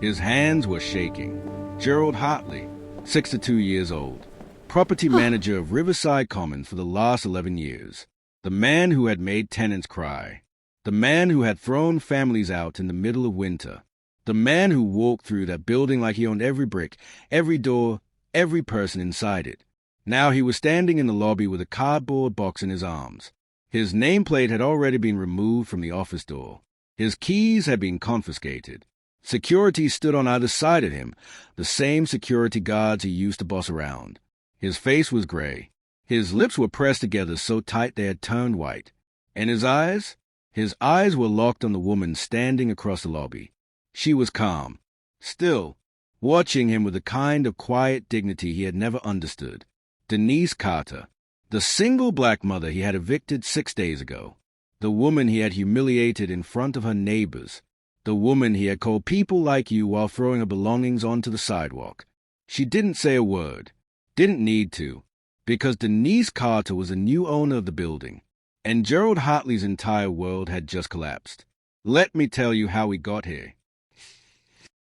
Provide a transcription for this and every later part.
His hands were shaking. Gerald Hartley, 62 years old, property manager of Riverside Commons for the last 11 years. The man who had made tenants cry. The man who had thrown families out in the middle of winter. The man who walked through that building like he owned every brick, every door, every person inside it. Now he was standing in the lobby with a cardboard box in his arms. His nameplate had already been removed from the office door. His keys had been confiscated. Security stood on either side of him, the same security guards he used to boss around. His face was gray. His lips were pressed together so tight they had turned white. And his eyes? His eyes were locked on the woman standing across the lobby. She was calm, still, watching him with a kind of quiet dignity he had never understood. Denise Carter, the single black mother he had evicted 6 days ago. The woman he had humiliated in front of her neighbors. The woman he had called people like you while throwing her belongings onto the sidewalk. She didn't say a word. Didn't need to. Because Denise Carter was the new owner of the building. And Gerald Hartley's entire world had just collapsed. Let me tell you how we got here.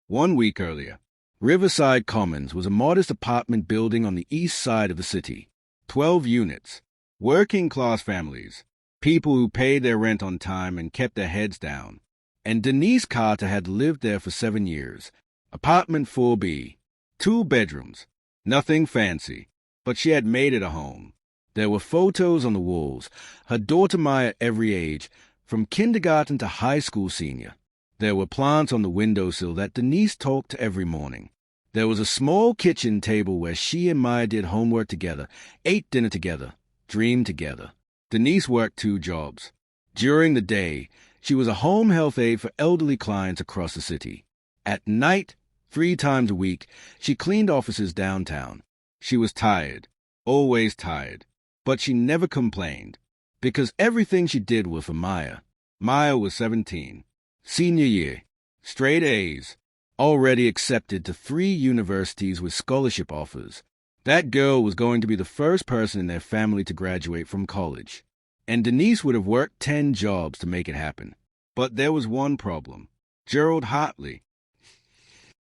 1 week earlier, Riverside Commons was a modest apartment building on the east side of the city. 12 units. Working-class families. People who paid their rent on time and kept their heads down. And Denise Carter had lived there for 7 years. Apartment 4B. 2 bedrooms. Nothing fancy. But she had made it a home. There were photos on the walls. Her daughter Maya every age, from kindergarten to high school senior. There were plants on the windowsill that Denise talked to every morning. There was a small kitchen table where she and Maya did homework together, ate dinner together, dreamed together. Denise worked 2 jobs. During the day, she was a home health aide for elderly clients across the city. At night, 3 times a week, she cleaned offices downtown. She was tired, always tired, but she never complained, because everything she did was for Maya. Maya was 17, senior year, straight A's, already accepted to 3 universities with scholarship offers. That girl was going to be the first person in their family to graduate from college. And Denise would have worked 10 jobs to make it happen. But there was one problem. Gerald Hartley.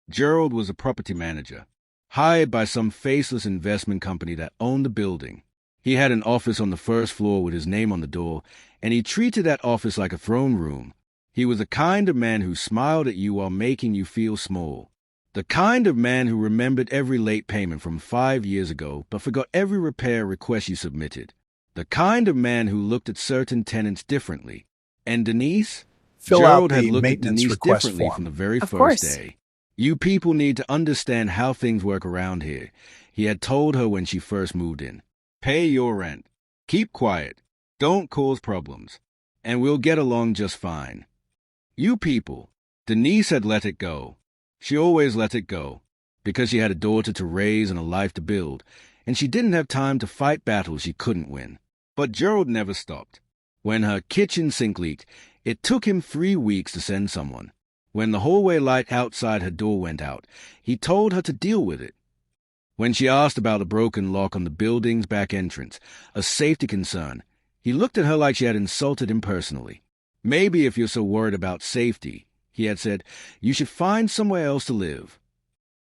Gerald was a property manager, hired by some faceless investment company that owned the building. He had an office on the first floor with his name on the door, and he treated that office like a throne room. He was the kind of man who smiled at you while making you feel small. The kind of man who remembered every late payment from 5 years ago but forgot every repair request you submitted. The kind of man who looked at certain tenants differently. And Denise? Gerald had looked at Denise differently from the very first day. You people need to understand how things work around here, he had told her when she first moved in. Pay your rent. Keep quiet. Don't cause problems. And we'll get along just fine. You people. Denise had let it go. She always let it go, because she had a daughter to raise and a life to build, and she didn't have time to fight battles she couldn't win. But Gerald never stopped. When her kitchen sink leaked, it took him 3 weeks to send someone. When the hallway light outside her door went out, he told her to deal with it. When she asked about a broken lock on the building's back entrance, a safety concern, he looked at her like she had insulted him personally. Maybe if you're so worried about safety, he had said, you should find somewhere else to live.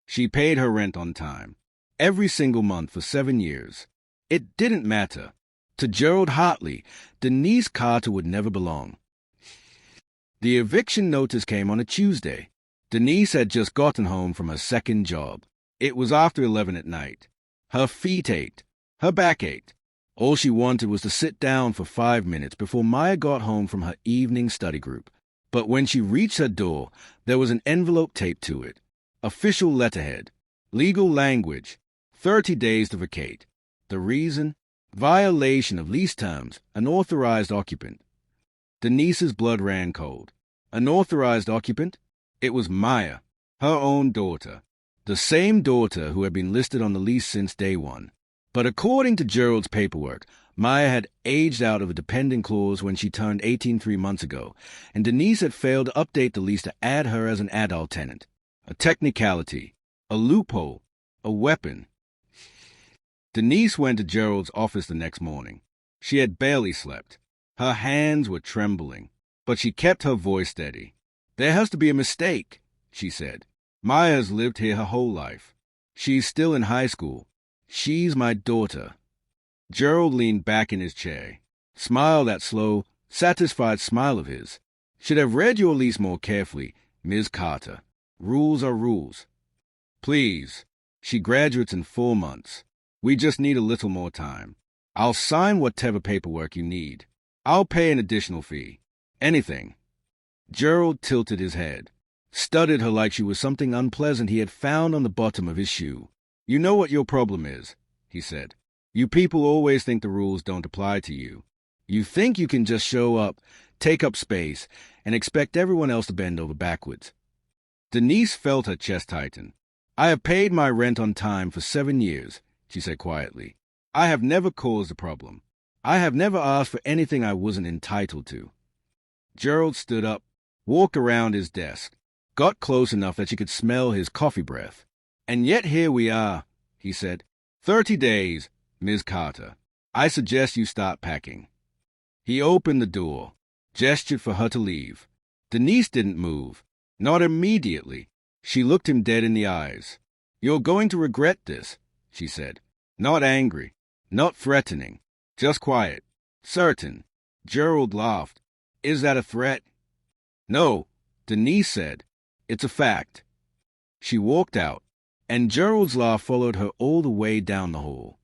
She paid her rent on time, every single month for 7 years. It didn't matter. To Gerald Hartley, Denise Carter would never belong. The eviction notice came on a Tuesday. Denise had just gotten home from her second job. It was after 11 at night. Her feet ached. Her back ached. All she wanted was to sit down for 5 minutes before Maya got home from her evening study group. But when she reached her door, there was an envelope taped to it. Official letterhead. Legal language. 30 days to vacate. The reason? Violation of lease terms. Unauthorized occupant. Denise's blood ran cold. Unauthorized occupant? It was Maya, her own daughter. The same daughter who had been listed on the lease since day one. But according to Gerald's paperwork, Maya had aged out of a dependent clause when she turned 18 3 months ago, and Denise had failed to update the lease to add her as an adult tenant. A technicality, a loophole, a weapon. Denise went to Gerald's office the next morning. She had barely slept. Her hands were trembling, but she kept her voice steady. There has to be a mistake, she said. Maya's lived here her whole life. She's still in high school. She's my daughter. Gerald leaned back in his chair, smiled that slow, satisfied smile of his. Should have read your lease more carefully, Ms. Carter. Rules are rules. Please. She graduates in 4 months. We just need a little more time. I'll sign whatever paperwork you need. I'll pay an additional fee. Anything. Gerald tilted his head, studied her like she was something unpleasant he had found on the bottom of his shoe. You know what your problem is, he said. You people always think the rules don't apply to you. You think you can just show up, take up space, and expect everyone else to bend over backwards. Denise felt her chest tighten. I have paid my rent on time for 7 years, she said quietly. I have never caused a problem. I have never asked for anything I wasn't entitled to. Gerald stood up, walked around his desk, got close enough that she could smell his coffee breath. And yet here we are, he said. 30 days, Ms. Carter. I suggest you start packing. He opened the door, gestured for her to leave. Denise didn't move. Not immediately. She looked him dead in the eyes. You're going to regret this, she said. Not angry, not threatening, just quiet, certain. Gerald laughed. Is that a threat? No, Denise said. It's a fact. She walked out, and Gerald's laugh followed her all the way down the hall.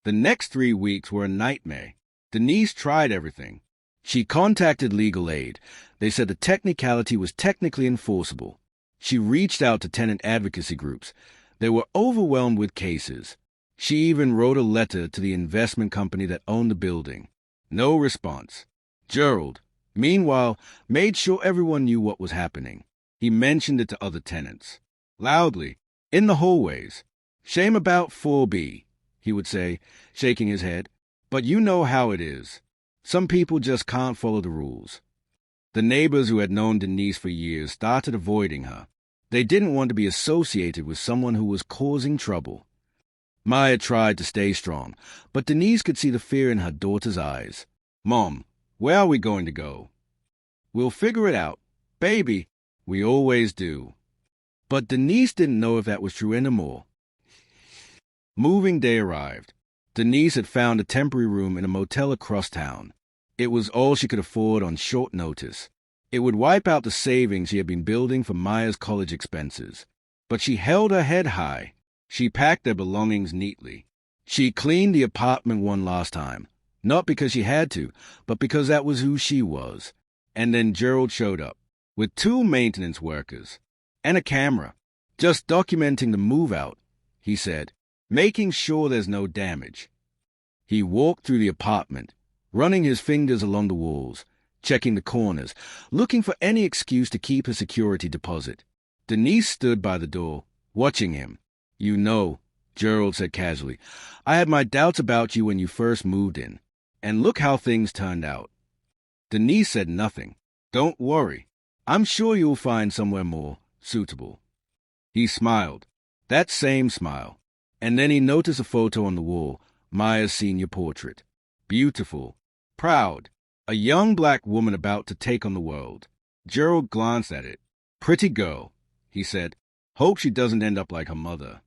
The next 3 weeks were a nightmare. Denise tried everything. She contacted legal aid. They said the technicality was technically enforceable. She reached out to tenant advocacy groups. They were overwhelmed with cases. She even wrote a letter to the investment company that owned the building. No response. Gerald, meanwhile, made sure everyone knew what was happening. He mentioned it to other tenants. Loudly, in the hallways. Shame about 4B, he would say, shaking his head. But you know how it is. Some people just can't follow the rules. The neighbors who had known Denise for years started avoiding her. They didn't want to be associated with someone who was causing trouble. Maya tried to stay strong, but Denise could see the fear in her daughter's eyes. Mom, where are we going to go? We'll figure it out. Baby, we always do. But Denise didn't know if that was true anymore. Moving day arrived. Denise had found a temporary room in a motel across town. It was all she could afford on short notice. It would wipe out the savings she had been building for Maya's college expenses. But she held her head high. She packed their belongings neatly. She cleaned the apartment one last time, not because she had to, but because that was who she was. And then Gerald showed up, with 2 maintenance workers, and a camera, just documenting the move-out, he said, making sure there's no damage. He walked through the apartment, running his fingers along the walls, checking the corners, looking for any excuse to keep his security deposit. Denise stood by the door, watching him. You know, Gerald said casually, I had my doubts about you when you first moved in. And look how things turned out. Denise said nothing. Don't worry. I'm sure you'll find somewhere more suitable. He smiled. That same smile. And then he noticed a photo on the wall, Maya's senior portrait. Beautiful. Proud. A young black woman about to take on the world. Gerald glanced at it. Pretty girl, he said. Hope she doesn't end up like her mother.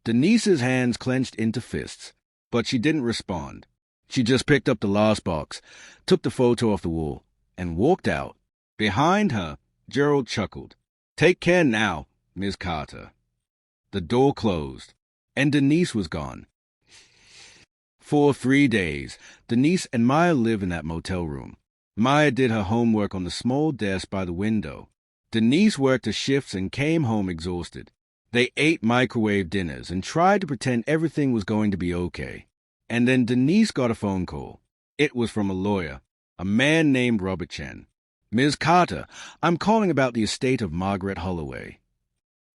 Denise's hands clenched into fists, but she didn't respond. She just picked up the last box, took the photo off the wall, and walked out. Behind her, Gerald chuckled. Take care now, Ms. Carter. The door closed, and Denise was gone. For 3 days, Denise and Maya lived in that motel room. Maya did her homework on the small desk by the window. Denise worked her shifts and came home exhausted. They ate microwave dinners and tried to pretend everything was going to be okay. And then Denise got a phone call. It was from a lawyer, a man named Robert Chen. Ms. Carter, I'm calling about the estate of Margaret Holloway.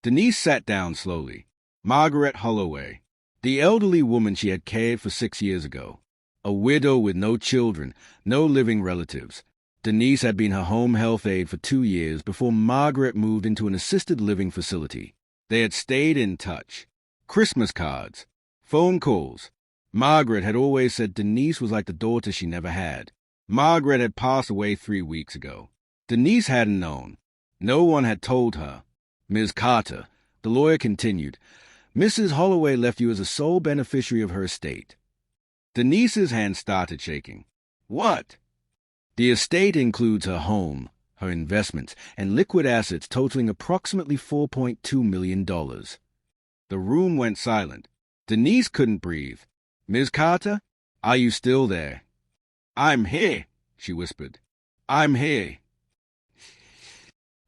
Denise sat down slowly. Margaret Holloway, the elderly woman she had cared for 6 years ago. A widow with no children, no living relatives. Denise had been her home health aide for 2 years before Margaret moved into an assisted living facility. They had stayed in touch. Christmas cards, phone calls. Margaret had always said Denise was like the daughter she never had. Margaret had passed away 3 weeks ago. Denise hadn't known. No one had told her. Ms. Carter, the lawyer continued, Mrs. Holloway left you as a sole beneficiary of her estate. Denise's hand started shaking. What? The estate includes her home, her investments, and liquid assets totaling approximately $4.2 million. The room went silent. Denise couldn't breathe. Ms. Carter, are you still there? I'm here, she whispered. I'm here.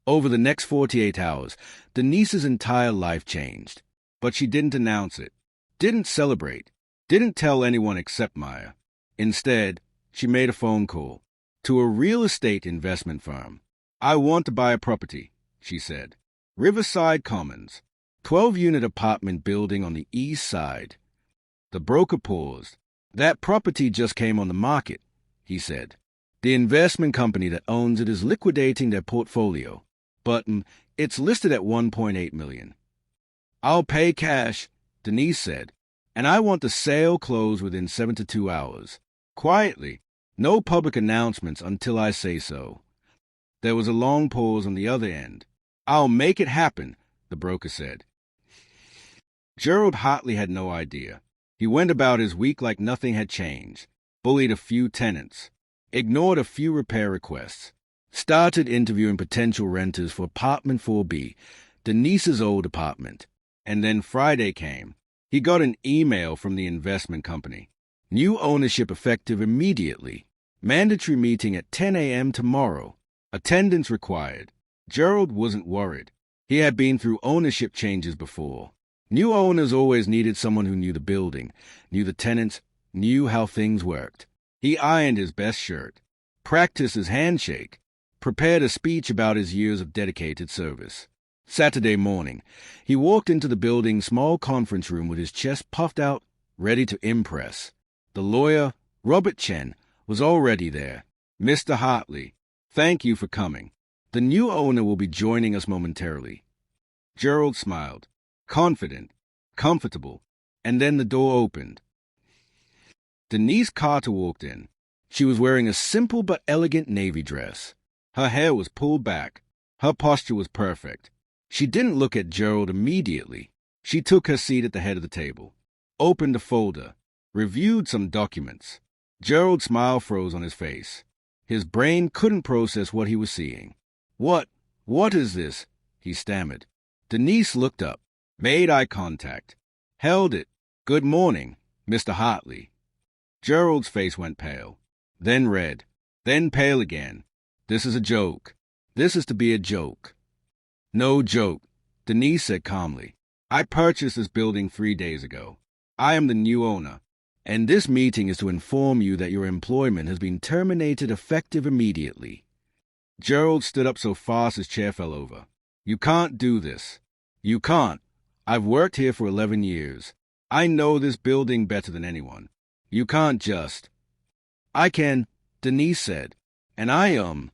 Over the next 48 hours, Denise's entire life changed. But she didn't announce it, didn't celebrate, didn't tell anyone except Maya. Instead, she made a phone call to a real estate investment firm. I want to buy a property, she said. Riverside Commons, 12-unit apartment building on the east side. The broker paused. That property just came on the market, he said. The investment company that owns it is liquidating their portfolio, but it's listed at $1.8 million. I'll pay cash, Denise said, and I want the sale closed within 72 hours. Quietly, no public announcements until I say so. There was a long pause on the other end. I'll make it happen, the broker said. Gerald Hartley had no idea. He went about his week like nothing had changed, bullied a few tenants, ignored a few repair requests, started interviewing potential renters for apartment 4B, Denise's old apartment. And then Friday came. He got an email from the investment company. New ownership effective immediately. Mandatory meeting at 10 a.m. tomorrow. Attendance required. Gerald wasn't worried. He had been through ownership changes before. New owners always needed someone who knew the building, knew the tenants, knew how things worked. He ironed his best shirt, practiced his handshake, prepared a speech about his years of dedicated service. Saturday morning, he walked into the building's small conference room with his chest puffed out, ready to impress. The lawyer, Robert Chen, was already there. Mr. Hartley, thank you for coming. The new owner will be joining us momentarily. Gerald smiled, confident, comfortable, and then the door opened. Denise Carter walked in. She was wearing a simple but elegant navy dress. Her hair was pulled back. Her posture was perfect. She didn't look at Gerald immediately. She took her seat at the head of the table, opened a folder, reviewed some documents. Gerald's smile froze on his face. His brain couldn't process what he was seeing. What is this? He stammered. Denise looked up, made eye contact, held it. Good morning, Mr. Hartley. Gerald's face went pale, then red, then pale again. This is a joke. This is to be a joke. No joke, Denise said calmly. I purchased this building 3 days ago. I am the new owner, and this meeting is to inform you that your employment has been terminated effective immediately. Gerald stood up so fast his chair fell over. You can't do this. You can't. I've worked here for 11 years. I know this building better than anyone. You can't just. I can, Denise said, and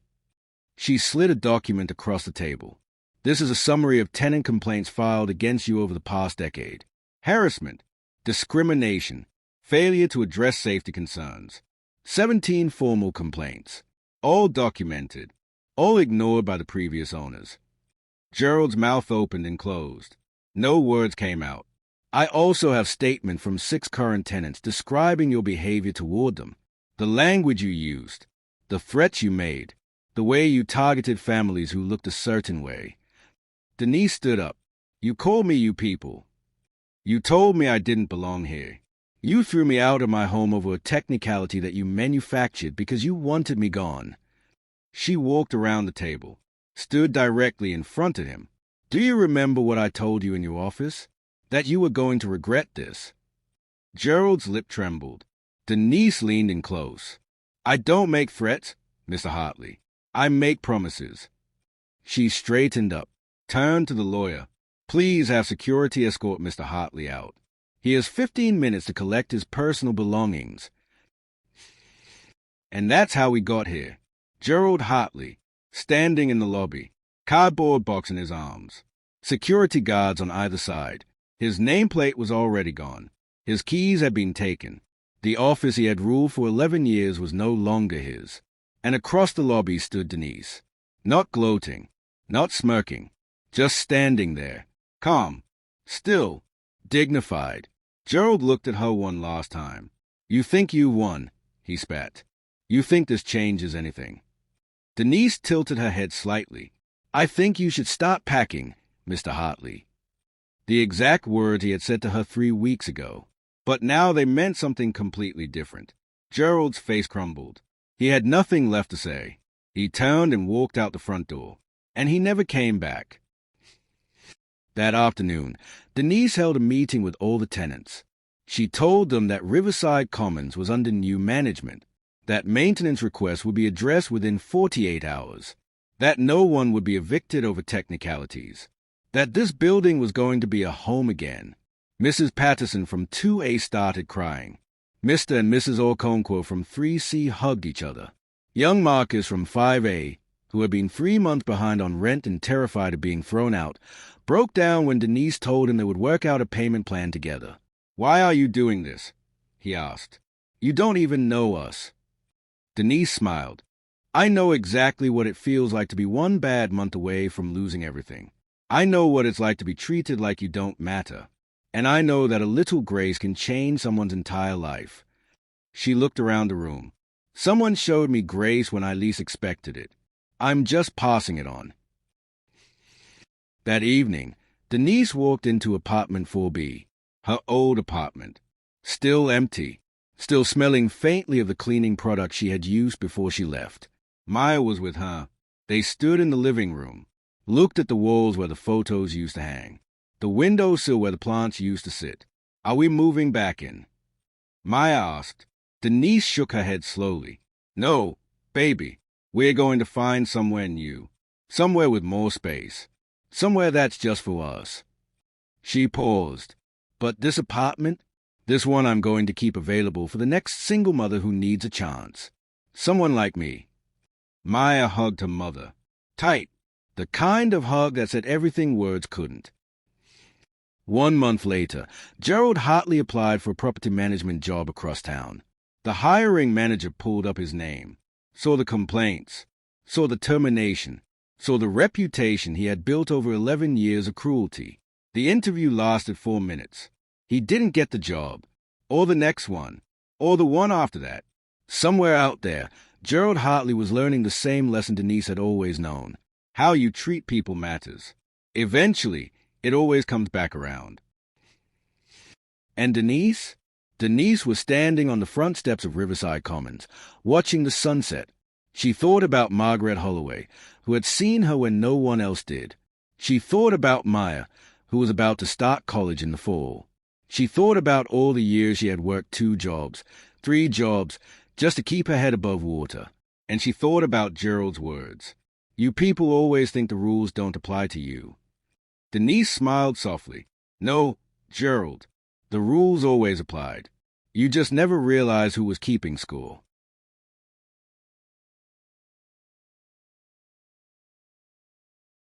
She slid a document across the table. This is a summary of tenant complaints filed against you over the past decade. Harassment, discrimination, failure to address safety concerns. 17 formal complaints, all documented, all ignored by the previous owners. Gerald's mouth opened and closed. No words came out. I also have statement from 6 current tenants describing your behavior toward them, the language you used, the threats you made, the way you targeted families who looked a certain way. Denise stood up. You called me you people. You told me I didn't belong here. You threw me out of my home over a technicality that you manufactured because you wanted me gone. She walked around the table, stood directly in front of him. Do you remember what I told you in your office? That you were going to regret this. Gerald's lip trembled. Denise leaned in close. I don't make threats, Mr. Hartley. I make promises. She straightened up, turned to the lawyer. Please have security escort Mr. Hartley out. He has 15 minutes to collect his personal belongings. And that's how we got here. Gerald Hartley, standing in the lobby, cardboard box in his arms. Security guards on either side. His nameplate was already gone. His keys had been taken. The office he had ruled for 11 years was no longer his. And across the lobby stood Denise. Not gloating, not smirking, just standing there, calm, still, dignified. Gerald looked at her one last time. You think you won, he spat. You think this changes anything? Denise tilted her head slightly. I think you should start packing, Mr. Hartley. The exact words he had said to her 3 weeks ago. But now they meant something completely different. Gerald's face crumbled. He had nothing left to say. He turned and walked out the front door. And he never came back. That afternoon, Denise held a meeting with all the tenants. She told them that Riverside Commons was under new management, that maintenance requests would be addressed within 48 hours, that no one would be evicted over technicalities, that this building was going to be a home again. Mrs. Patterson from 2A started crying. Mr. and Mrs. Okonkwo from 3C hugged each other. Young Marcus from 5A, who had been 3 months behind on rent and terrified of being thrown out, broke down when Denise told him they would work out a payment plan together. Why are you doing this? He asked. You don't even know us. Denise smiled. I know exactly what it feels like to be one bad month away from losing everything. I know what it's like to be treated like you don't matter. And I know that a little grace can change someone's entire life. She looked around the room. Someone showed me grace when I least expected it. I'm just passing it on. That evening, Denise walked into apartment 4B, her old apartment, still empty, still smelling faintly of the cleaning product she had used before she left. Maya was with her. They stood in the living room, looked at the walls where the photos used to hang, the windowsill where the plants used to sit. Are we moving back in? Maya asked. Denise shook her head slowly. No, baby, we're going to find somewhere new, somewhere with more space, somewhere that's just for us. She paused. But this apartment, this one I'm going to keep available for the next single mother who needs a chance. Someone like me. Maya hugged her mother. Tight. The kind of hug that said everything words couldn't. 1 month later, Gerald Hartley applied for a property management job across town. The hiring manager pulled up his name, saw the complaints, saw the termination, saw the reputation he had built over 11 years of cruelty. The interview lasted 4 minutes. He didn't get the job, or the next one, or the one after that. Somewhere out there, Gerald Hartley was learning the same lesson Denise had always known. How you treat people matters. Eventually, it always comes back around. And Denise? Denise was standing on the front steps of Riverside Commons, watching the sunset. She thought about Margaret Holloway, who had seen her when no one else did. She thought about Maya, who was about to start college in the fall. She thought about all the years she had worked 2 jobs, 3 jobs, just to keep her head above water. And she thought about Gerald's words. You people always think the rules don't apply to you. Denise smiled softly. No, Gerald, the rules always applied. You just never realized who was keeping score.